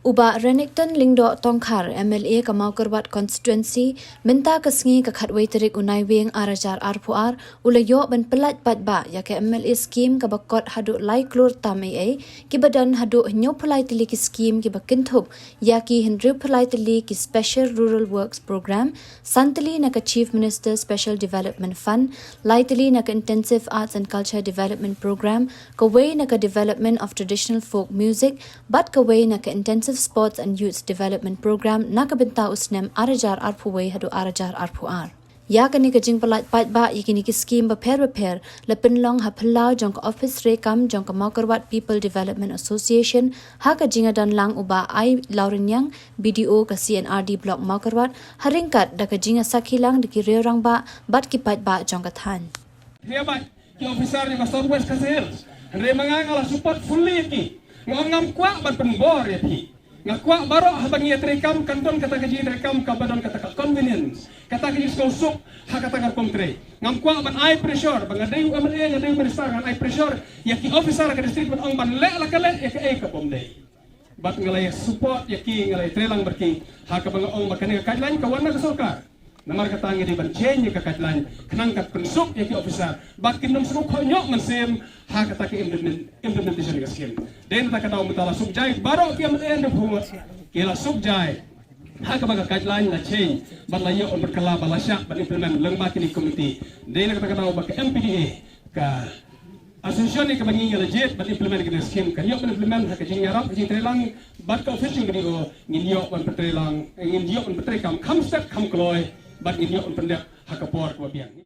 Uba Renekton Lingdo Tongkar MLA ke Mawkyrwat constituency minta kesengi ke khatway terik unai wing arajar arpuar ulayo ban pelat Paidbah ya ke MLA skim ke bakot haduk lai klur tam AA ki badan haduk nyo pelai tili ki skim ki bakintup ya ki hendru pelai tili ki special rural works program santili na ke Chief Minister Special Development Fund lai tili na ke intensive arts and culture development program ke way na ke development of traditional folk music but ke way na ke intensive Sports and Youth Development Program nakabenta usnem arajar arpuway hadu arajar arpuar. Ya kani kajing pelat Paidbah yakini ki skim beper lepin long ha pelau jong office rekam jong Mawkyrwat People Development Association ha kajinga dan lang uba ai Laurinyang BDO ke CNRD Block Mawkyrwat haringkat da kajinga sakilang di ki reorang ba bat ki Paidbah jong kathan. Hereby ki officer ni Southwest Kasir re mangangala support fully ki ngam kwa ban penbor ya pi ngakwa baro habangi rekam kanton kata kaji rekam kabadan kata convenience kata kaji sosok ha kata kar kontre ngakwa ban eye pressure bangadai amre ngadai minister kan eye pressure yaki officer ka district ban ong ban le la kale ya ka bomdai bat ngalai support yaki ngalai trelang berki ha ka bang ong bakani ka lain kawan na sarkar namar kata ngi ban change ka katlan kanang kat pensuk yaki officer bakin nom suk khonyok mansem ha kata ki implementation ka skim den ta kata umtala subjai baro ki am end of kila subjai ha ka baga guideline na change balayo on berkala balasya ban implement leng bakini committee den kata bak MPDA ka asosiasi ka bangi legit ban implement ka skim ka yo implement ha ka jingarap jing trelang bat ka official ni o nginyo ban trelang nginyo ban trekam kam step kam kloy bat nginyo on pendak ha ka por ko biang